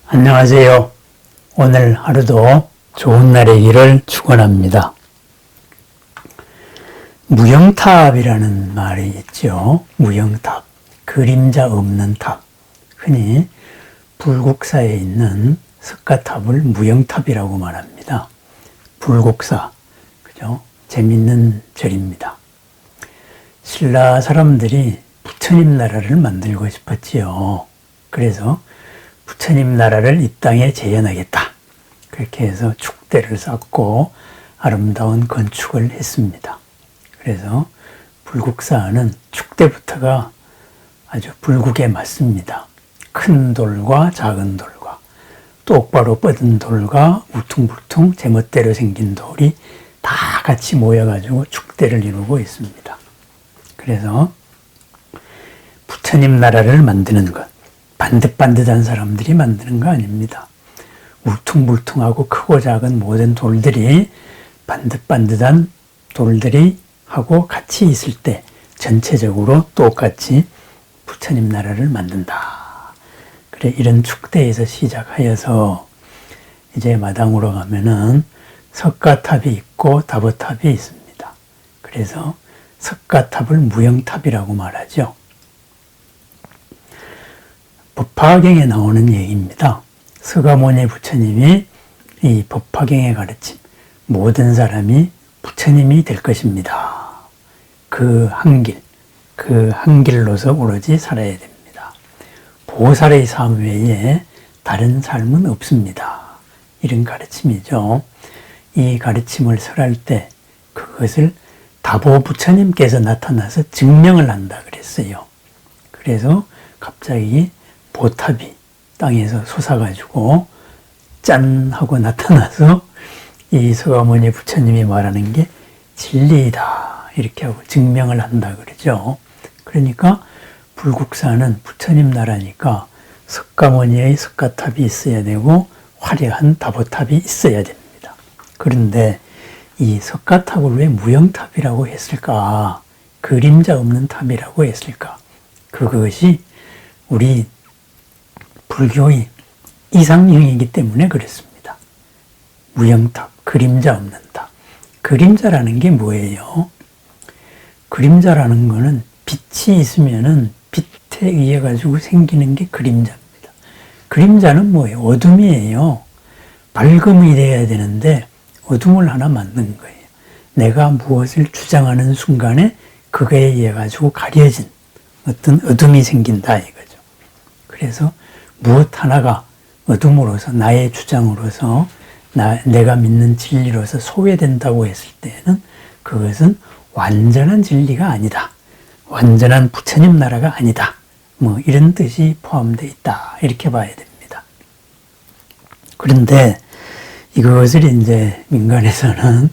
안녕하세요. 오늘 하루도 좋은 날이기를 축원합니다. 무영탑이라는 말이 있죠. 무영탑, 그림자 없는 탑. 흔히 불국사에 있는 석가탑을 무영탑이라고 말합니다. 불국사, 그죠? 재밌는 절입니다. 신라 사람들이 부처님 나라를 만들고 싶었지요. 그래서 부처님 나라를 이 땅에 재현하겠다. 그렇게 해서 축대를 쌓고 아름다운 건축을 했습니다. 그래서 불국사는 축대부터가 아주 불국에 맞습니다. 큰 돌과 작은 돌과 똑바로 뻗은 돌과 울퉁불퉁 제멋대로 생긴 돌이 다 같이 모여가지고 축대를 이루고 있습니다. 그래서 부처님 나라를 만드는 것, 반듯반듯한 사람들이 만드는 거 아닙니다. 울퉁불퉁하고 크고 작은 모든 돌들이 반듯반듯한 돌들이 하고 같이 있을 때 전체적으로 똑같이 부처님 나라를 만든다. 그래, 이런 축대에서 시작하여서 이제 마당으로 가면은 석가탑이 있고 다보탑이 있습니다. 그래서 석가탑을 무영탑이라고 말하죠. 법화경에 나오는 얘기입니다. 서가모니 부처님이 이 법화경의 가르침, 모든 사람이 부처님이 될 것입니다. 그 한 길로서 오로지 살아야 됩니다. 보살의 삶 외에 다른 삶은 없습니다. 이런 가르침이죠. 이 가르침을 설할 때 그것을 다보 부처님께서 나타나서 증명을 한다 그랬어요. 그래서 갑자기 보탑이 땅에서 솟아가지고 짠 하고 나타나서 이 서가모니 부처님이 말하는 게 진리이다 이렇게 하고 증명을 한다 그러죠. 그러니까 불국사는 부처님 나라니까 석가모니의 석가탑이 있어야 되고 화려한 다보탑이 있어야 됩니다. 그런데 이 석가탑을 왜 무영탑이라고 했을까? 그림자 없는 탑이라고 했을까? 그것이 우리 불교의 이상형이기 때문에 그렇습니다. 무영탑, 그림자 없는 탑. 그림자라는 게 뭐예요? 그림자라는 거는 빛이 있으면은 빛에 의해 가지고 생기는 게 그림자입니다. 그림자는 뭐예요? 어둠이에요. 밝음이 돼야 되는데 어둠을 하나 만든 거예요. 내가 무엇을 주장하는 순간에 그거에 의해 가지고 가려진 어떤 어둠이 생긴다 이거죠. 그래서 무엇 하나가 어둠으로서 나의 주장으로서 내가 믿는 진리로서 소외된다고 했을 때는 그것은 완전한 진리가 아니다. 완전한 부처님 나라가 아니다. 뭐 이런 뜻이 포함되어 있다. 이렇게 봐야 됩니다. 그런데 이것을 이제 민간에서는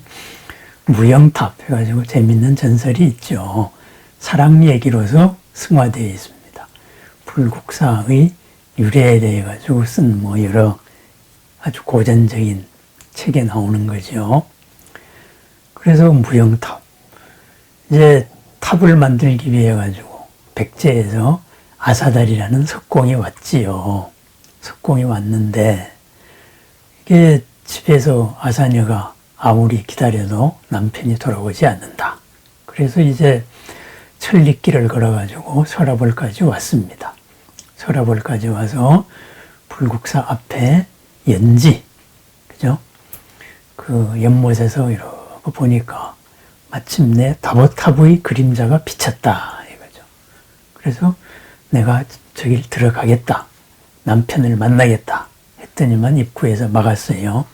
무영탑 해가지고 재밌는 전설이 있죠. 사랑 얘기로서 승화되어 있습니다. 불국사의 유래에 대해 가지고 쓴 뭐 여러 아주 고전적인 책에 나오는 거죠. 그래서 무영탑. 이제 탑을 만들기 위해 가지고 백제에서 아사달이라는 석공이 왔지요. 석공이 왔는데 이게 집에서 아사녀가 아무리 기다려도 남편이 돌아오지 않는다. 그래서 이제 천리길을 걸어가지고 서라벌까지 왔습니다. 서라벌까지 와서 불국사 앞에 연지, 그죠? 그 연못에서 이렇게 보니까 마침내 다보탑의 그림자가 비쳤다 이거죠. 그래서 내가 저길 들어가겠다. 남편을 만나겠다. 했더니만 입구에서 막았어요.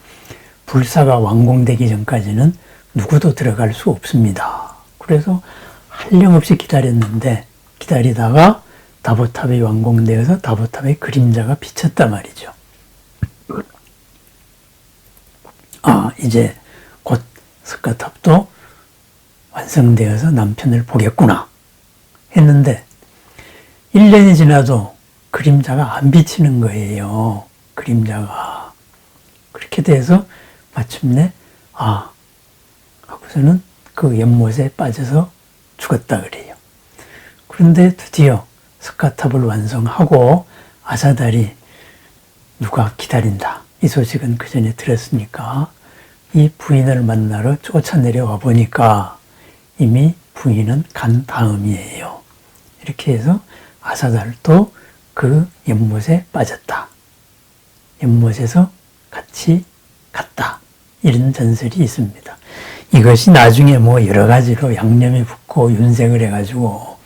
불사가 완공되기 전까지는 누구도 들어갈 수 없습니다. 그래서 한량없이 기다렸는데 기다리다가 다보탑이 완공되어서 다보탑의 그림자가 비쳤단 말이죠. 이제 곧 석가탑도 완성되어서 남편을 보겠구나 했는데 1년이 지나도 그림자가 안 비치는 거예요. 그림자가. 그렇게 돼서 마침내 하고서는 그 연못에 빠져서 죽었다 그래요. 그런데 드디어 석가탑을 완성하고 아사달이 누가 기다린다. 이 소식은 그 전에 들었으니까 이 부인을 만나러 쫓아내려와 보니까 이미 부인은 간 다음이에요. 이렇게 해서 아사달도 그 연못에 빠졌다. 연못에서 같이 갔다. 이런 전설이 있습니다. 이것이 나중에 뭐 여러 가지로 양념이 붙고 윤색을 해가지고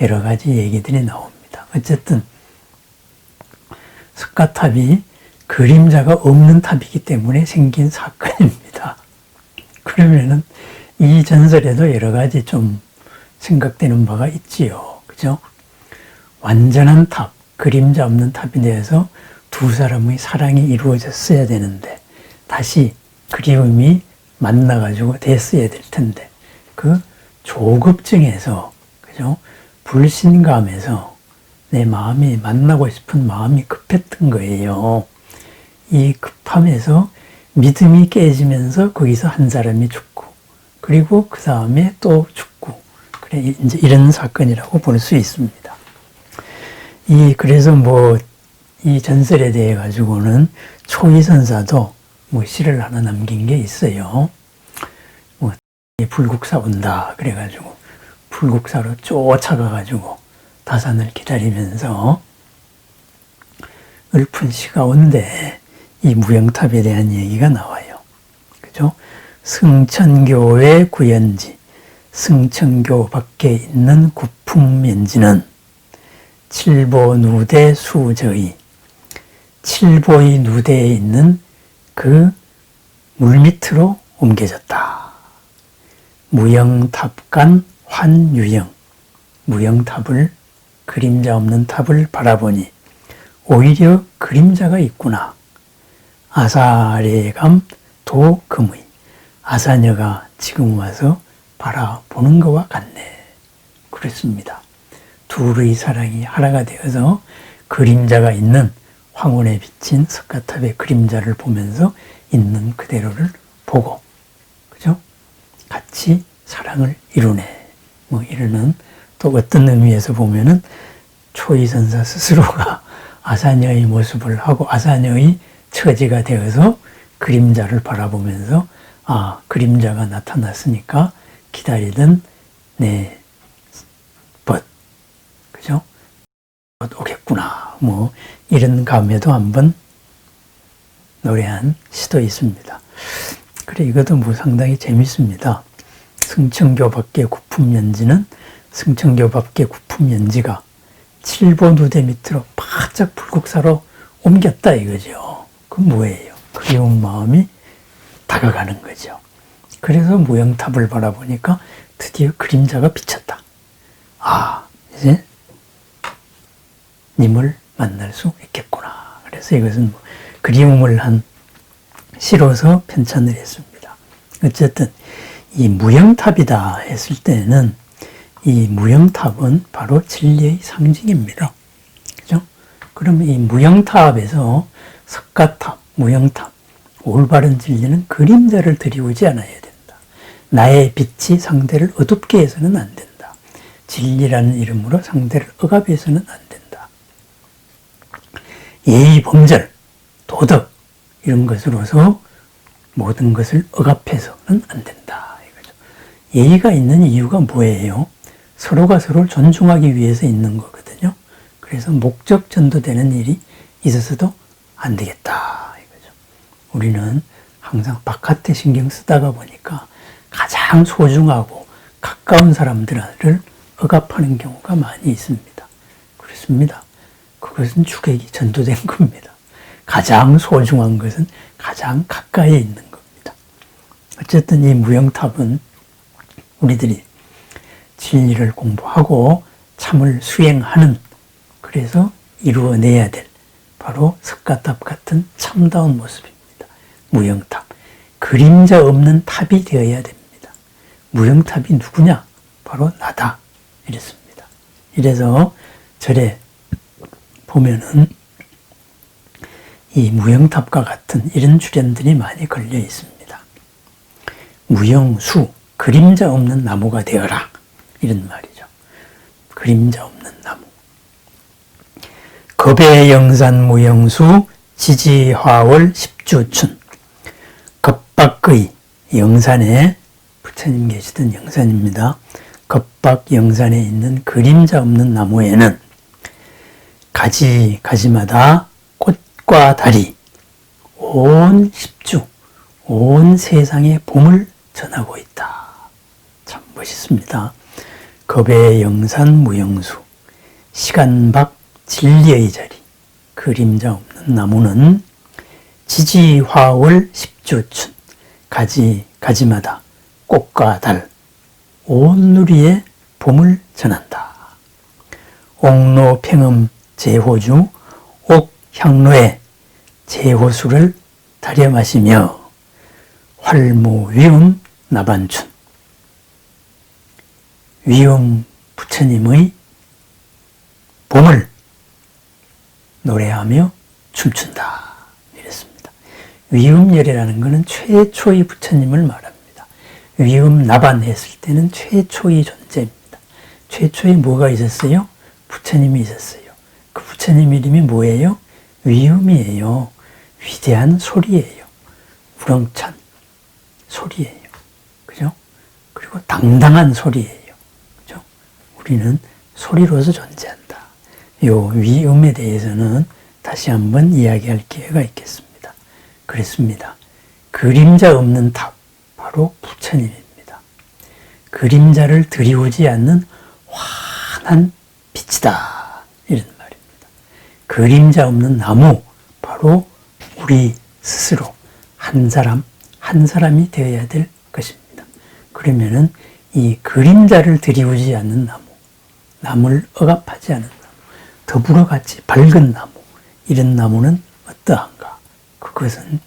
여러 가지 얘기들이 나옵니다. 어쨌든 석가탑이 그림자가 없는 탑이기 때문에 생긴 사건입니다. 그러면은 이 전설에도 여러 가지 좀 생각되는 바가 있지요. 그죠? 완전한 탑, 그림자 없는 탑에 대해서 두 사람의 사랑이 이루어졌어야 되는데 다시 그리움이 만나가지고 됐어야 될 텐데 그 조급증에서 그죠? 불신감에서 내 마음이 만나고 싶은 마음이 급했던 거예요. 이 급함에서 믿음이 깨지면서 거기서 한 사람이 죽고 그리고 그 다음에 또 죽고 그래 이제 이런 사건이라고 볼 수 있습니다. 그래서 뭐 이 전설에 대해 가지고는 초이선사도 뭐 시를 하나 남긴 게 있어요. 뭐 불국사 온다 그래가지고 불국사로 쫓아가가지고 다산을 기다리면서 읊은 시가 온데 이 무영탑에 대한 얘기가 나와요. 그죠? 승천교의 구연지, 승천교 밖에 있는 구풍면지는 칠보 누대 수저의, 칠보의 누대에 있는 그 물밑으로 옮겨졌다. 무영탑간 환유영, 무영탑을 그림자 없는 탑을 바라보니 오히려 그림자가 있구나. 아사레감 도금의, 아사녀가 지금 와서 바라보는 것과 같네. 그렇습니다. 둘의 사랑이 하나가 되어서 그림자가 있는 황혼에 비친 석가탑의 그림자를 보면서 있는 그대로를 보고, 그죠? 같이 사랑을 이루네. 뭐 이러는 또 어떤 의미에서 보면은 초이선사 스스로가 아사녀의 모습을 하고 아사녀의 처지가 되어서 그림자를 바라보면서 아, 그림자가 나타났으니까 기다리던 내 벗, 그죠? 벗 오겠구나. 뭐 이런 감에도 한번 노래한 시도 있습니다. 그래 이것도 뭐 상당히 재밌습니다. 승천교 밖의 구품연지는 승천교 밖의 구품연지가 칠보누대 밑으로 바짝 불국사로 옮겼다 이거죠. 그 뭐예요? 그리운 마음이 다가가는 거죠. 그래서 무영탑을 바라보니까 드디어 그림자가 비쳤다. 아, 이제 님을 만날 수 있겠구나. 그래서 이것은 뭐 그리움을 한 시로서 편찬을 했습니다. 어쨌든 이 무영탑이다 했을 때는 이 무영탑은 바로 진리의 상징입니다. 그죠? 그러면 이 무영탑에서 석가탑, 무영탑, 올바른 진리는 그림자를 들이오지 않아야 된다. 나의 빛이 상대를 어둡게 해서는 안 된다. 진리라는 이름으로 상대를 억압해서는 안 된다. 예의, 범절, 도덕 이런 것으로서 모든 것을 억압해서는 안 된다. 이거죠. 예의가 있는 이유가 뭐예요? 서로가 서로를 존중하기 위해서 있는 거거든요. 그래서 목적 전도되는 일이 있어서도 안 되겠다. 이거죠. 우리는 항상 바깥에 신경 쓰다가 보니까 가장 소중하고 가까운 사람들을 억압하는 경우가 많이 있습니다. 그렇습니다. 그것은 주객이 전도된 겁니다. 가장 소중한 것은 가장 가까이에 있는 겁니다. 어쨌든 이 무영탑은 우리들이 진리를 공부하고 참을 수행하는, 그래서 이루어내야 될 바로 석가탑 같은 참다운 모습입니다. 무영탑. 그림자 없는 탑이 되어야 됩니다. 무영탑이 누구냐? 바로 나다. 이랬습니다. 이래서 절에 보면은 이 무영탑과 같은 이런 주련들이 많이 걸려 있습니다. 무영수, 그림자 없는 나무가 되어라. 이런 말이죠. 그림자 없는 나무. 겁의 영산 무영수, 지지화월 십주춘. 겁박의 영산에, 부처님 계시던 영산입니다. 겁박 영산에 있는 그림자 없는 나무에는 가지마다 꽃과 달이 온 십주, 온 세상의 봄을 전하고 있다. 참 멋있습니다. 겁의 영산 무영수, 시간박 진리의 자리, 그림자 없는 나무는 지지화월 십주춘, 가지마다 꽃과 달, 온 누리에 봄을 전한다. 옥로평음 제호주, 옥향로에 제호수를 다려 마시며 활무위음 나반춘. 위음 부처님의 봄을 노래하며 춤춘다. 이랬습니다. 위음열이라는 것은 최초의 부처님을 말합니다. 위음 나반 했을 때는 최초의 존재입니다. 최초에 뭐가 있었어요? 부처님이 있었어요. 그 부처님 이름이 뭐예요? 위음이에요. 위대한 소리예요. 우렁찬 소리예요. 그죠? 그리고 당당한 소리예요. 그죠? 우리는 소리로서 존재한다. 요 위음에 대해서는 다시 한번 이야기할 기회가 있겠습니다. 그랬습니다. 그림자 없는 탑, 바로 부처님입니다. 그림자를 들이우지 않는 환한 빛이다. 이런 말입니다. 그림자 없는 나무, 바로 우리 스스로 한 사람이 되어야 될 것입니다. 그러면은 이 그림자를 들이우지 않는 나무, 남을 억압하지 않은 나무, 더불어 같이 밝은 나무, 이런 나무는 어떠한가? 그것은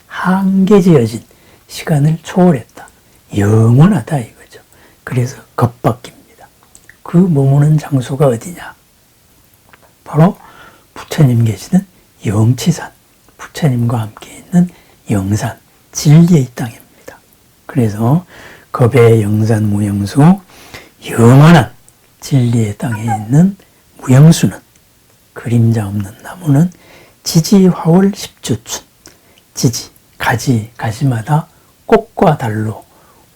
한계지어진 시간을 초월했다. 영원하다 이거죠. 그래서 겁박입니다. 그 머무는 장소가 어디냐? 바로 부처님 계시는 영치산, 부처님과 함께 있는 영산, 진리의 땅입니다. 그래서 겁의 영산 무영수, 영원한 진리의 땅에 있는 무영수는, 그림자 없는 나무는 지지화월 십주춘, 지지, 가지마다 꽃과 달로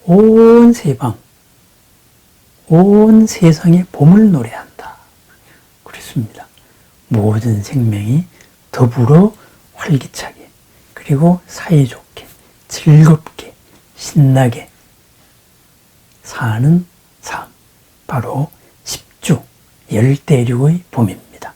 온 세방, 온 세상의 봄을 노래한다. 그렇습니다. 모든 생명이 더불어 활기차게, 그리고 사이좋게, 즐겁게, 신나게 사는 삶, 바로 십주, 열대류의 봄입니다.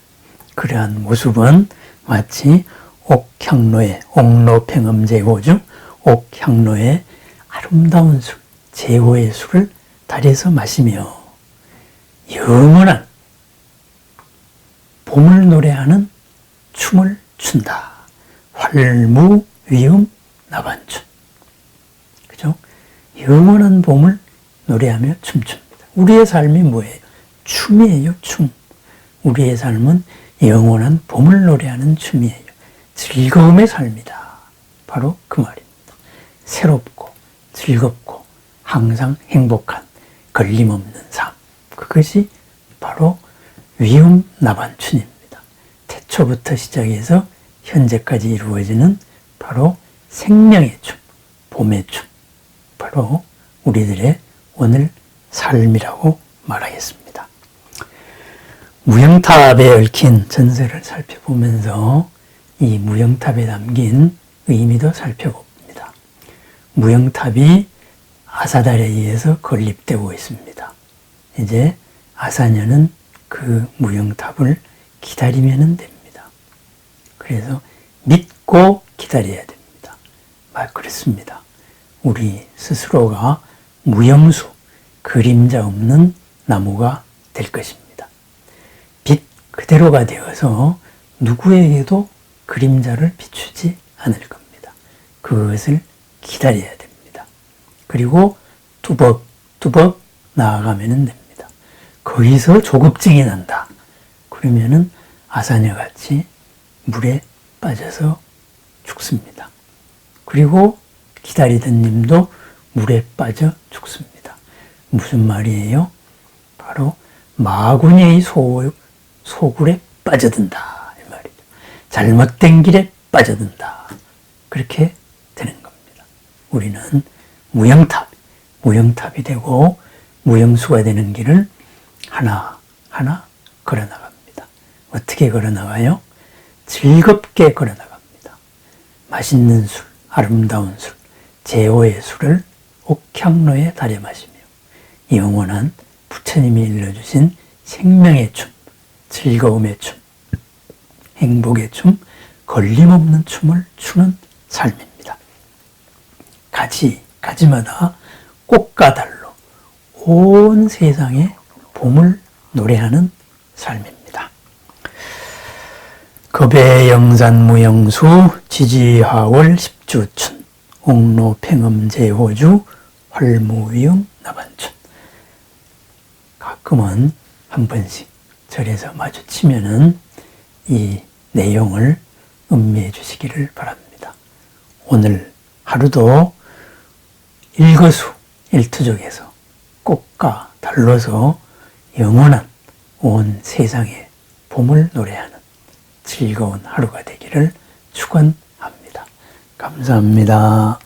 그러한 모습은 마치 옥향로에, 옥로평음 제호주, 옥향로에 아름다운 술, 제호의 술을 달여서 마시며 영원한 봄을 노래하는 춤을 춘다. 활무위음 나반춘. 그죠? 영원한 봄을 노래하며 춤춥니다. 우리의 삶이 뭐예요? 춤이에요, 춤. 우리의 삶은 영원한 봄을 노래하는 춤이에요. 즐거움의 삶이다. 바로 그 말입니다. 새롭고 즐겁고 항상 행복한 걸림없는 삶. 그것이 바로 위음 나반춘입니다. 태초부터 시작해서 현재까지 이루어지는 바로 생명의 춤, 봄의 춤. 바로 우리들의 오늘 삶이라고 말하겠습니다. 무영탑에 얽힌 전설을 살펴보면서 이 무영탑에 담긴 의미도 살펴봅니다. 무영탑이 아사달에 의해서 건립되고 있습니다. 이제 아사녀는 그 무영탑을 기다리면 됩니다. 그래서 믿고 기다려야 됩니다. 그렇습니다. 우리 스스로가 무영수, 그림자 없는 나무가 될 것입니다. 빛 그대로가 되어서 누구에게도 그림자를 비추지 않을 겁니다. 그것을 기다려야 됩니다. 그리고 뚜벅뚜벅 나아가면 됩니다. 거기서 조급증이 난다. 그러면은 아사녀 같이 물에 빠져서 죽습니다. 그리고 기다리던 님도 물에 빠져 죽습니다. 무슨 말이에요? 바로 마구니의 소굴에 빠져든다 이 말이죠. 잘못된 길에 빠져든다. 그렇게 되는 겁니다. 우리는 무영탑이 되고 무영수가 되는 길을 하나하나 걸어나갑니다. 어떻게 걸어나가요? 즐겁게 걸어나갑니다. 맛있는 술, 아름다운 술, 제호의 술을 옥향로에 달여 마시며 영원한 부처님이 일러주신 생명의 춤, 즐거움의 춤, 행복의 춤, 걸림없는 춤을 추는 삶입니다. 가지마다 꽃과 달로 온 세상의 봄을 노래하는 삶입니다. 겁의 영산 무영수 지지하월 십주춘 옥로 팽음제호주 활무위음 나반춘. 가끔은 한 번씩 절에서 마주치면은 이 내용을 음미해 주시기를 바랍니다. 오늘 하루도 일거수일투족해서 꽃과 달로서 영원한 온 세상의 봄을 노래하는 즐거운 하루가 되기를 축원합니다. 감사합니다.